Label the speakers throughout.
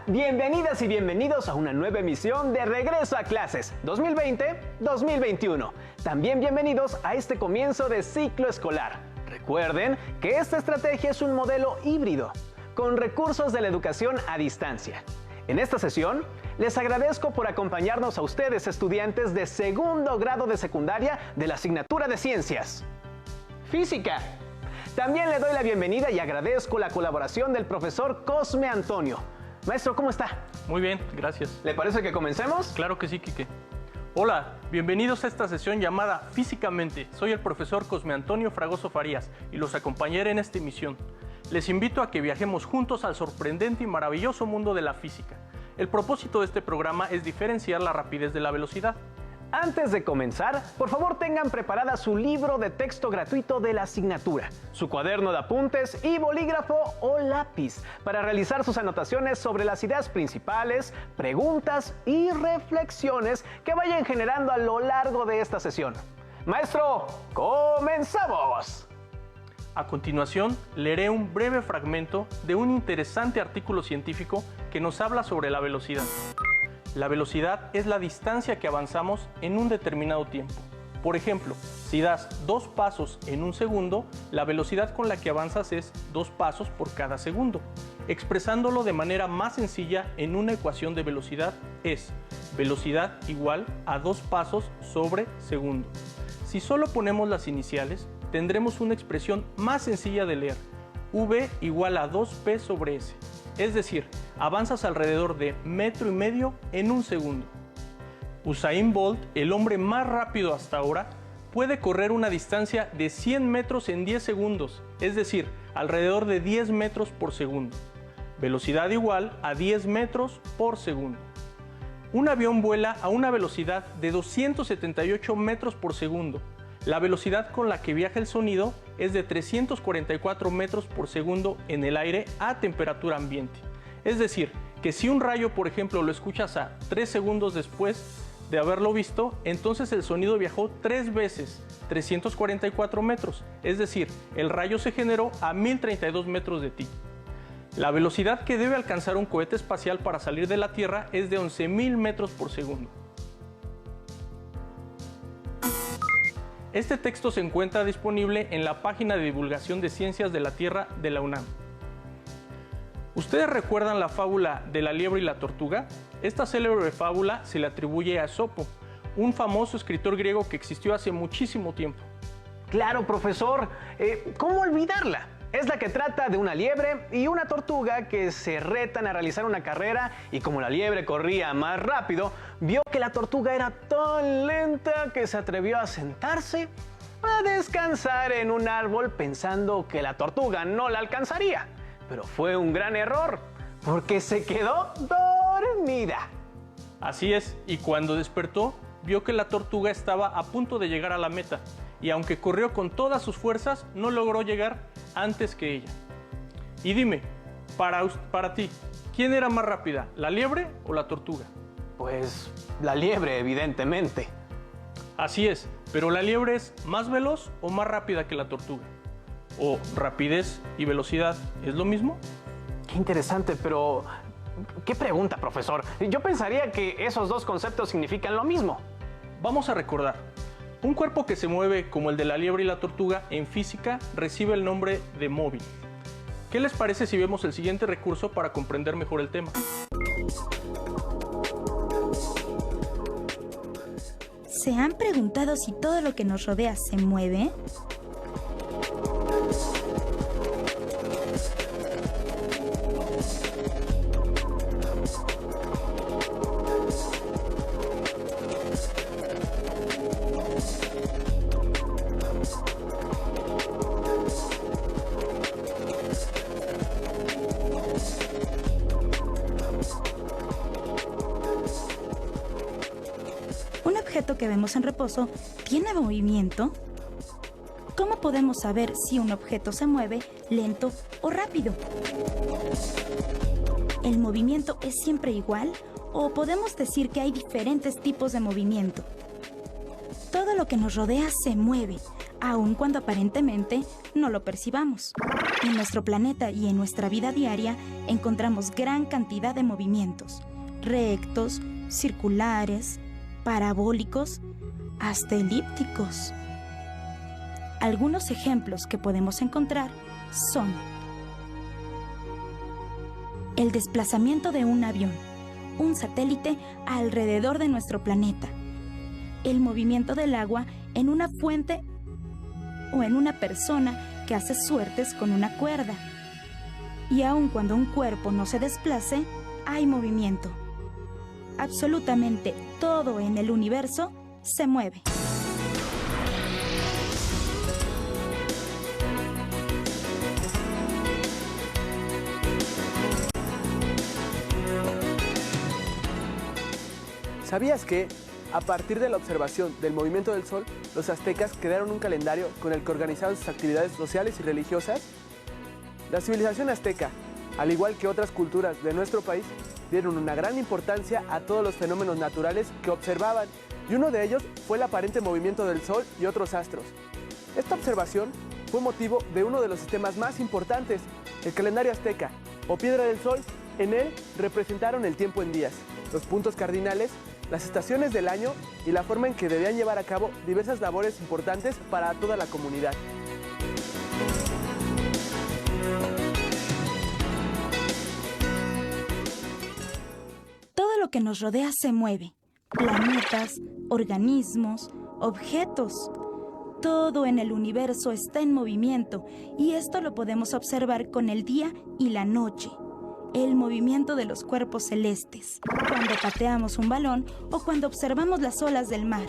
Speaker 1: Hola, bienvenidas y bienvenidos a una nueva emisión de Regreso a Clases 2020-2021. También bienvenidos a este comienzo de ciclo escolar. Recuerden que esta estrategia es un modelo híbrido, con recursos de la educación a distancia. En esta sesión, les agradezco por acompañarnos a ustedes, estudiantes de segundo grado de secundaria de la asignatura de Ciencias Física. También le doy la bienvenida y agradezco la colaboración del profesor Cosme Antonio. Maestro, ¿cómo está?
Speaker 2: Muy bien, gracias.
Speaker 1: ¿Le parece que comencemos?
Speaker 2: Claro que sí, Quique. Hola, bienvenidos a esta sesión llamada Físicamente. Soy el profesor Cosme Antonio Fragoso Farías y los acompañaré en esta emisión. Les invito a que viajemos juntos al sorprendente y maravilloso mundo de la física. El propósito de este programa es diferenciar la rapidez de la velocidad.
Speaker 1: Antes de comenzar, por favor tengan preparada su libro de texto gratuito de la asignatura, su cuaderno de apuntes y bolígrafo o lápiz para realizar sus anotaciones sobre las ideas principales, preguntas y reflexiones que vayan generando a lo largo de esta sesión. Maestro, ¡comenzamos!
Speaker 2: A continuación, leeré un breve fragmento de un interesante artículo científico que nos habla sobre la velocidad. La velocidad es la distancia que avanzamos en un determinado tiempo. Por ejemplo, si das 2 pasos en un segundo, la velocidad con la que avanzas es 2 pasos por cada segundo. Expresándolo de manera más sencilla en una ecuación de velocidad es velocidad igual a 2 pasos sobre segundo. Si solo ponemos las iniciales, tendremos una expresión más sencilla de leer, v igual a 2p sobre s. Es decir, avanzas alrededor de 1,5 metros en un segundo. Usain Bolt, el hombre más rápido hasta ahora, puede correr una distancia de 100 metros en 10 segundos, es decir, alrededor de 10 metros por segundo. Velocidad igual a 10 metros por segundo. Un avión vuela a una velocidad de 278 metros por segundo. La velocidad con la que viaja el sonido es de 344 metros por segundo en el aire a temperatura ambiente. Es decir, que si un rayo, por ejemplo, lo escuchas a 3 segundos después de haberlo visto, entonces el sonido viajó 3 veces, 344 metros. Es decir, el rayo se generó a 1032 metros de ti. La velocidad que debe alcanzar un cohete espacial para salir de la Tierra es de 11,000 metros por segundo. Este texto se encuentra disponible en la página de divulgación de ciencias de la Tierra de la UNAM. ¿Ustedes recuerdan la fábula de la liebre y la tortuga? Esta célebre fábula se le atribuye a Esopo, un famoso escritor griego que existió hace muchísimo tiempo.
Speaker 1: Claro, profesor. ¿Cómo olvidarla? Es la que trata de una liebre y una tortuga que se retan a realizar una carrera y como la liebre corría más rápido, vio que la tortuga era tan lenta que se atrevió a sentarse a descansar en un árbol pensando que la tortuga no la alcanzaría. Pero fue un gran error porque se quedó dormida.
Speaker 2: Así es, y cuando despertó, vio que la tortuga estaba a punto de llegar a la meta. Y aunque corrió con todas sus fuerzas, no logró llegar antes que ella. Y dime, para ti, ¿quién era más rápida, la liebre o la tortuga?
Speaker 1: Pues la liebre, evidentemente.
Speaker 2: Así es, pero ¿la liebre es más veloz o más rápida que la tortuga? ¿O rapidez y velocidad es lo mismo?
Speaker 1: Qué interesante, pero ¿qué pregunta, profesor? Yo pensaría que esos dos conceptos significan lo mismo.
Speaker 2: Vamos a recordar. Un cuerpo que se mueve como el de la liebre y la tortuga en física recibe el nombre de móvil. ¿Qué les parece si vemos el siguiente recurso para comprender mejor el tema?
Speaker 3: ¿Se han preguntado si todo lo que nos rodea se mueve? ¿Un objeto que vemos en reposo tiene movimiento? ¿Cómo podemos saber si un objeto se mueve lento o rápido? ¿El movimiento es siempre igual o podemos decir que hay diferentes tipos de movimiento? Todo lo que nos rodea se mueve, aun cuando aparentemente no lo percibamos. En nuestro planeta y en nuestra vida diaria encontramos gran cantidad de movimientos, rectos, circulares, parabólicos, hasta elípticos. Algunos ejemplos que podemos encontrar son el desplazamiento de un avión, un satélite alrededor de nuestro planeta, el movimiento del agua en una fuente o en una persona que hace suertes con una cuerda. Y aun cuando un cuerpo no se desplace, hay movimiento. Absolutamente todo en el universo se mueve.
Speaker 4: ¿Sabías que, a partir de la observación del movimiento del Sol, los aztecas crearon un calendario con el que organizaban sus actividades sociales y religiosas? La civilización azteca, al igual que otras culturas de nuestro país, dieron una gran importancia a todos los fenómenos naturales que observaban, y uno de ellos fue el aparente movimiento del Sol y otros astros. Esta observación fue motivo de uno de los sistemas más importantes, el calendario azteca, o piedra del Sol. En él representaron el tiempo en días, los puntos cardinales, las estaciones del año y la forma en que debían llevar a cabo diversas labores importantes para toda la comunidad.
Speaker 3: Todo lo que nos rodea se mueve. Planetas, organismos, objetos. Todo en el universo está en movimiento y esto lo podemos observar con el día y la noche. El movimiento de los cuerpos celestes, cuando pateamos un balón o cuando observamos las olas del mar.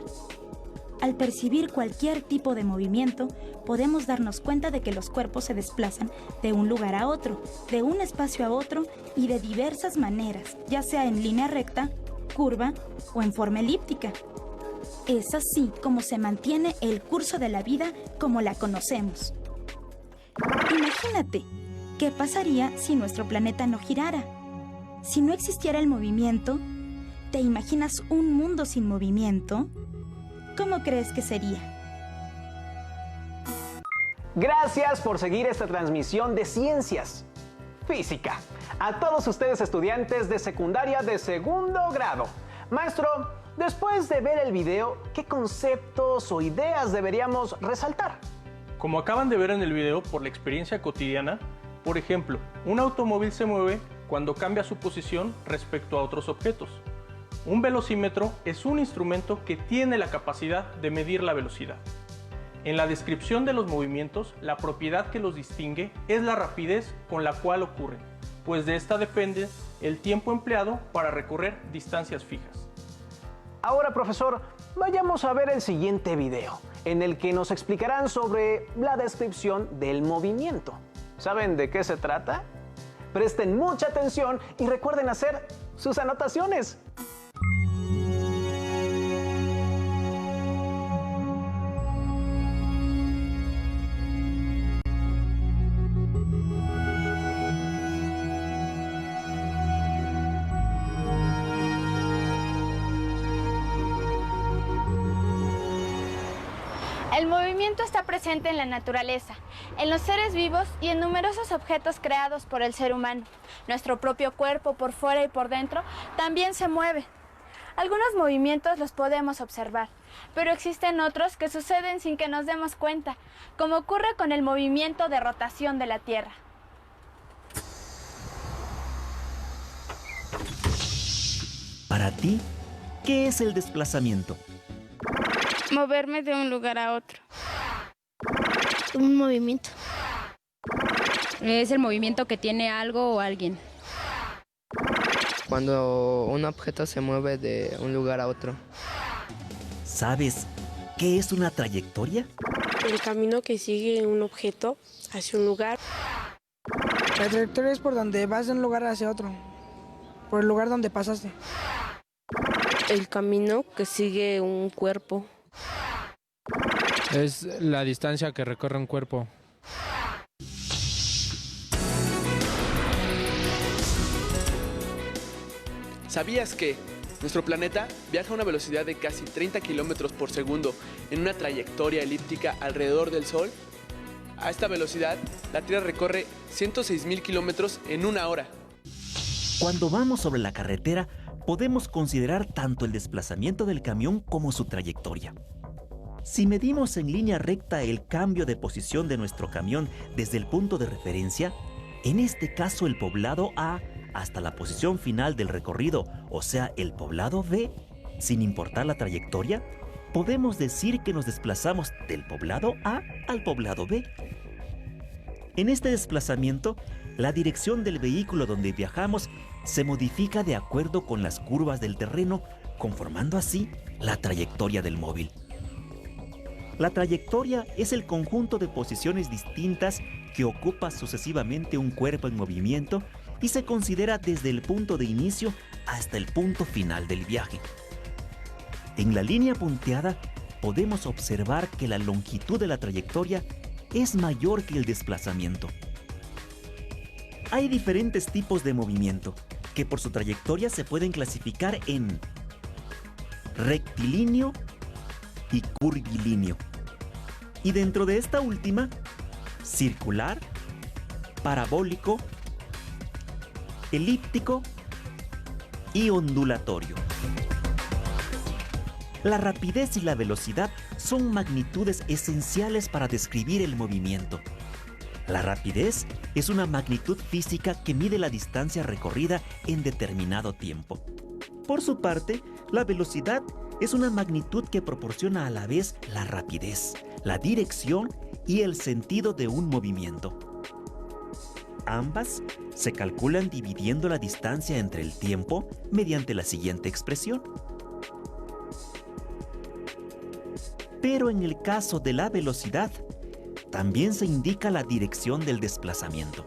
Speaker 3: Al percibir cualquier tipo de movimiento, podemos darnos cuenta de que los cuerpos se desplazan de un lugar a otro, de un espacio a otro y de diversas maneras, ya sea en línea recta, curva o en forma elíptica. Es así como se mantiene el curso de la vida como la conocemos. Imagínate, ¿qué pasaría si nuestro planeta no girara? Si no existiera el movimiento, ¿te imaginas un mundo sin movimiento? ¿Cómo crees que sería?
Speaker 1: Gracias por seguir esta transmisión de Ciencias Física. A todos ustedes estudiantes de secundaria de segundo grado. Maestro, después de ver el video, ¿qué conceptos o ideas deberíamos resaltar?
Speaker 2: Como acaban de ver en el video por la experiencia cotidiana, por ejemplo, un automóvil se mueve cuando cambia su posición respecto a otros objetos. Un velocímetro es un instrumento que tiene la capacidad de medir la velocidad. En la descripción de los movimientos, la propiedad que los distingue es la rapidez con la cual ocurren, pues de esta depende el tiempo empleado para recorrer distancias fijas.
Speaker 1: Ahora, profesor, vayamos a ver el siguiente video, en el que nos explicarán sobre la descripción del movimiento. ¿Saben de qué se trata? Presten mucha atención y recuerden hacer sus anotaciones.
Speaker 5: El movimiento está presente en la naturaleza, en los seres vivos y en numerosos objetos creados por el ser humano. Nuestro propio cuerpo, por fuera y por dentro, también se mueve. Algunos movimientos los podemos observar, pero existen otros que suceden sin que nos demos cuenta, como ocurre con el movimiento de rotación de la Tierra.
Speaker 6: Para ti, ¿qué es el desplazamiento?
Speaker 7: Moverme de un lugar a otro. Un movimiento.
Speaker 8: Es el movimiento que tiene algo o alguien.
Speaker 9: Cuando un objeto se mueve de un lugar a otro.
Speaker 6: ¿Sabes qué es una trayectoria?
Speaker 10: El camino que sigue un objeto hacia un lugar.
Speaker 11: La trayectoria es por donde vas de un lugar hacia otro, por el lugar donde pasaste.
Speaker 10: El camino que sigue un cuerpo.
Speaker 12: Es la distancia que recorre un cuerpo.
Speaker 4: ¿Sabías que, Nuestro planeta viaja a una velocidad de casi 30 kilómetros por segundo en una trayectoria elíptica alrededor del Sol. A esta velocidad, la Tierra recorre 106.000 kilómetros en una hora.
Speaker 6: Cuando vamos sobre la carretera, podemos considerar tanto el desplazamiento del camión como su trayectoria. Si medimos en línea recta el cambio de posición de nuestro camión desde el punto de referencia, en este caso el poblado A, hasta la posición final del recorrido, o sea, el poblado B, sin importar la trayectoria, podemos decir que nos desplazamos del poblado A al poblado B. En este desplazamiento, la dirección del vehículo donde viajamos se modifica de acuerdo con las curvas del terreno, conformando así la trayectoria del móvil. La trayectoria es el conjunto de posiciones distintas que ocupa sucesivamente un cuerpo en movimiento y se considera desde el punto de inicio hasta el punto final del viaje. En la línea punteada podemos observar que la longitud de la trayectoria es mayor que el desplazamiento. Hay diferentes tipos de movimiento que por su trayectoria se pueden clasificar en rectilíneo y curvilíneo. Y dentro de esta última, circular, parabólico, elíptico y ondulatorio. La rapidez y la velocidad son magnitudes esenciales para describir el movimiento. La rapidez es una magnitud física que mide la distancia recorrida en determinado tiempo. Por su parte, la velocidad es una magnitud que proporciona a la vez la rapidez, la dirección y el sentido de un movimiento. Ambas se calculan dividiendo la distancia entre el tiempo mediante la siguiente expresión. Pero en el caso de la velocidad, también se indica la dirección del desplazamiento.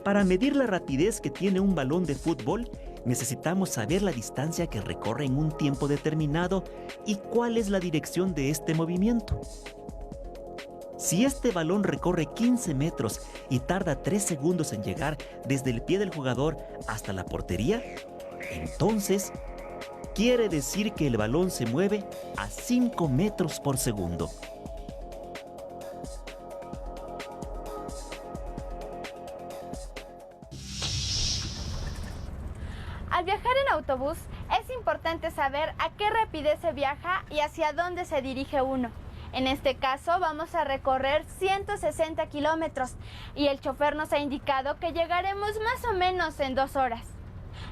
Speaker 6: Para medir la rapidez que tiene un balón de fútbol, necesitamos saber la distancia que recorre en un tiempo determinado y cuál es la dirección de este movimiento. Si este balón recorre 15 metros y tarda 3 segundos en llegar desde el pie del jugador hasta la portería, entonces quiere decir que el balón se mueve a 5 metros por segundo.
Speaker 5: Al viajar en autobús, es importante saber a qué rapidez se viaja y hacia dónde se dirige uno. En este caso, vamos a recorrer 160 kilómetros y el chofer nos ha indicado que llegaremos más o menos en 2 horas.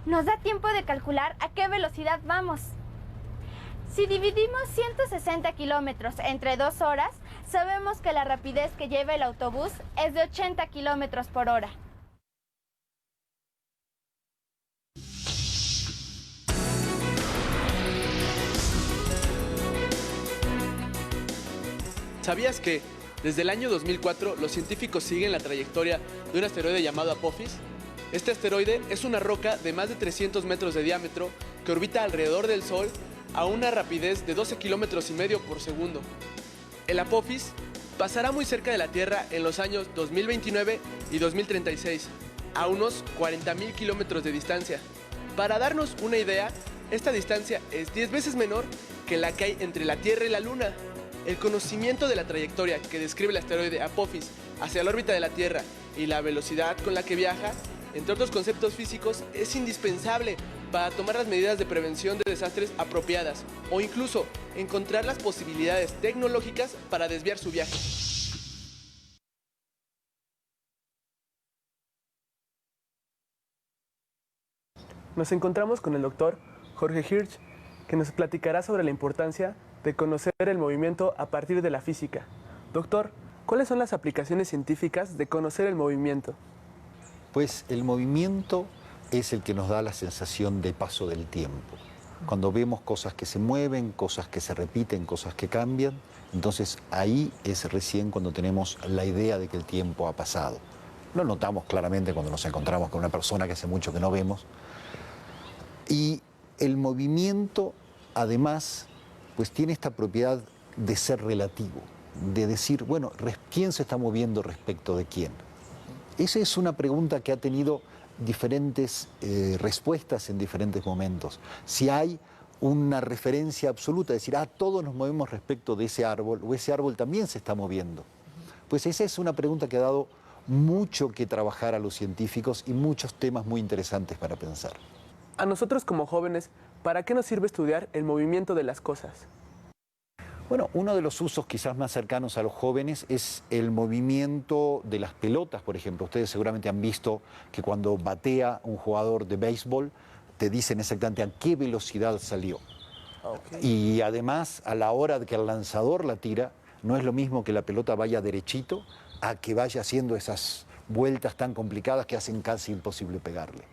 Speaker 5: Nos da tiempo de calcular a qué velocidad vamos. Si dividimos 160 kilómetros entre 2 horas, sabemos que la rapidez que lleva el autobús es de 80 kilómetros por hora.
Speaker 4: ¿Sabías que desde el año 2004 los científicos siguen la trayectoria de un asteroide llamado Apophis? Este asteroide es una roca de más de 300 metros de diámetro que orbita alrededor del Sol a una rapidez de 12 kilómetros y medio por segundo. El Apophis pasará muy cerca de la Tierra en los años 2029 y 2036, a unos 40.000 kilómetros de distancia. Para darnos una idea, esta distancia es 10 veces menor que la que hay entre la Tierra y la Luna. El conocimiento de la trayectoria que describe el asteroide Apophis hacia la órbita de la Tierra y la velocidad con la que viaja, entre otros conceptos físicos, es indispensable para tomar las medidas de prevención de desastres apropiadas o incluso encontrar las posibilidades tecnológicas para desviar su viaje. Nos encontramos con el doctor Jorge Hirsch, que nos platicará sobre la importancia de conocer el movimiento a partir de la física. Doctor, ¿cuáles son las aplicaciones científicas de conocer el movimiento?
Speaker 13: Pues el movimiento es el que nos da la sensación de paso del tiempo. Cuando vemos cosas que se mueven, cosas que se repiten, cosas que cambian, entonces ahí es recién cuando tenemos la idea de que el tiempo ha pasado. Lo notamos claramente cuando nos encontramos con una persona que hace mucho que no vemos. Y el movimiento, además, pues tiene esta propiedad de ser relativo, de decir, bueno, ¿quién se está moviendo respecto de quién? Esa es una pregunta que ha tenido diferentes respuestas en diferentes momentos. Si hay una referencia absoluta, es decir, todos nos movemos respecto de ese árbol, o ese árbol también se está moviendo. Pues esa es una pregunta que ha dado mucho que trabajar a los científicos y muchos temas muy interesantes para pensar.
Speaker 4: A nosotros como jóvenes, ¿para qué nos sirve estudiar el movimiento de las cosas?
Speaker 13: Bueno, uno de los usos quizás más cercanos a los jóvenes es el movimiento de las pelotas, por ejemplo. Ustedes seguramente han visto que cuando batea un jugador de béisbol, te dicen exactamente a qué velocidad salió. Okay. Y además, a la hora de que el lanzador la tira, no es lo mismo que la pelota vaya derechito a que vaya haciendo esas vueltas tan complicadas que hacen casi imposible pegarle.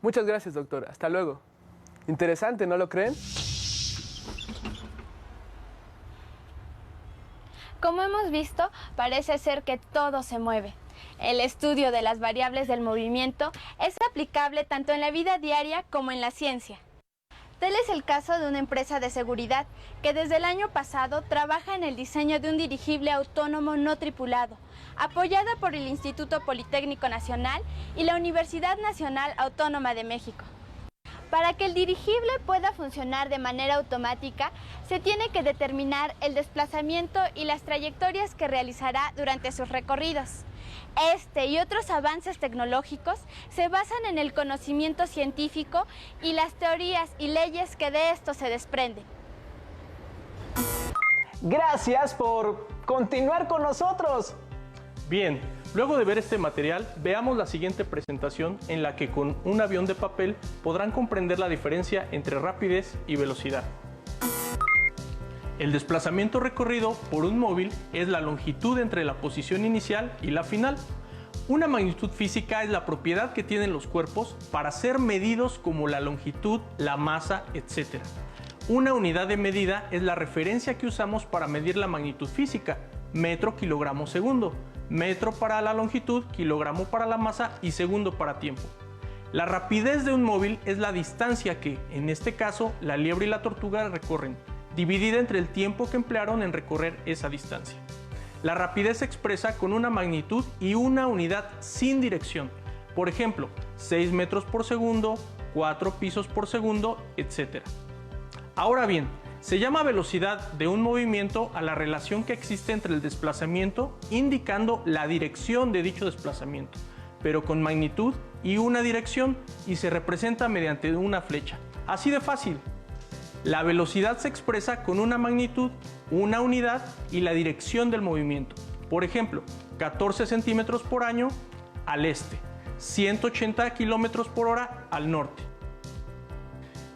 Speaker 4: Muchas gracias, doctor. Hasta luego. Interesante, ¿no lo creen?
Speaker 5: Como hemos visto, parece ser que todo se mueve. El estudio de las variables del movimiento es aplicable tanto en la vida diaria como en la ciencia. Tal es el caso de una empresa de seguridad que desde el año pasado trabaja en el diseño de un dirigible autónomo no tripulado, apoyada por el Instituto Politécnico Nacional y la Universidad Nacional Autónoma de México. Para que el dirigible pueda funcionar de manera automática, se tiene que determinar el desplazamiento y las trayectorias que realizará durante sus recorridos. Este y otros avances tecnológicos se basan en el conocimiento científico y las teorías y leyes que de esto se desprenden.
Speaker 1: Gracias por continuar con nosotros.
Speaker 2: Bien, luego de ver este material, veamos la siguiente presentación en la que con un avión de papel podrán comprender la diferencia entre rapidez y velocidad. El desplazamiento recorrido por un móvil es la longitud entre la posición inicial y la final. Una magnitud física es la propiedad que tienen los cuerpos para ser medidos como la longitud, la masa, etc. Una unidad de medida es la referencia que usamos para medir la magnitud física, metro, kilogramo, segundo. Metro para la longitud, kilogramo para la masa y segundo para tiempo. La rapidez de un móvil es la distancia que, en este caso, la liebre y la tortuga recorren, dividida entre el tiempo que emplearon en recorrer esa distancia. La rapidez se expresa con una magnitud y una unidad sin dirección. Por ejemplo, 6 metros por segundo, 4 pisos por segundo, etc. Ahora bien, se llama velocidad de un movimiento a la relación que existe entre el desplazamiento, indicando la dirección de dicho desplazamiento, pero con magnitud y una dirección, y se representa mediante una flecha. Así de fácil. La velocidad se expresa con una magnitud, una unidad y la dirección del movimiento. Por ejemplo, 14 centímetros por año al este, 180 kilómetros por hora al norte.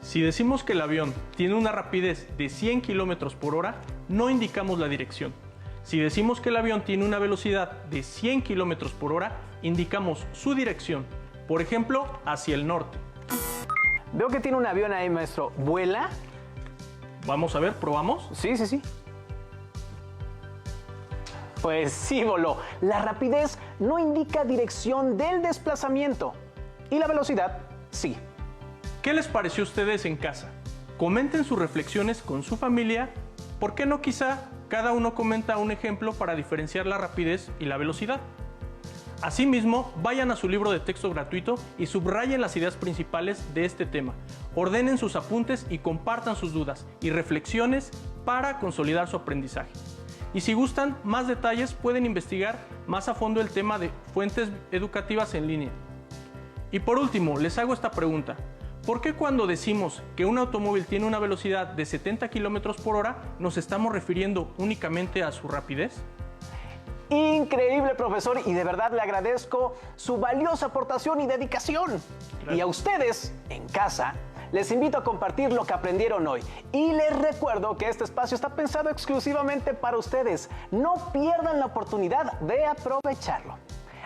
Speaker 2: Si decimos que el avión tiene una rapidez de 100 kilómetros por hora, no indicamos la dirección. Si decimos que el avión tiene una velocidad de 100 kilómetros por hora, indicamos su dirección, por ejemplo, hacia el norte.
Speaker 1: Veo que tiene un avión ahí, maestro. ¿Vuela?
Speaker 2: Vamos a ver, ¿probamos?
Speaker 1: Sí. Pues sí, voló. La rapidez no indica dirección del desplazamiento y la velocidad sí.
Speaker 2: ¿Qué les pareció a ustedes en casa? Comenten sus reflexiones con su familia. ¿Por qué no quizá cada uno comenta un ejemplo para diferenciar la rapidez y la velocidad? Asimismo, vayan a su libro de texto gratuito y subrayen las ideas principales de este tema. Ordenen sus apuntes y compartan sus dudas y reflexiones para consolidar su aprendizaje. Y si gustan más detalles, pueden investigar más a fondo el tema de fuentes educativas en línea. Y por último, les hago esta pregunta. ¿Por qué cuando decimos que un automóvil tiene una velocidad de 70 kilómetros por hora nos estamos refiriendo únicamente a su rapidez?
Speaker 1: Increíble, profesor, y de verdad le agradezco su valiosa aportación y dedicación. Gracias. Y a ustedes, en casa, les invito a compartir lo que aprendieron hoy. Y les recuerdo que este espacio está pensado exclusivamente para ustedes. No pierdan la oportunidad de aprovecharlo.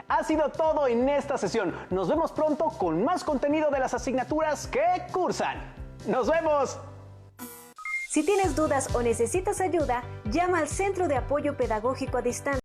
Speaker 1: Ha sido todo en esta sesión. Nos vemos pronto con más contenido de las asignaturas que cursan. ¡Nos vemos!
Speaker 14: Si tienes dudas o necesitas ayuda, llama al Centro de Apoyo Pedagógico a Distancia.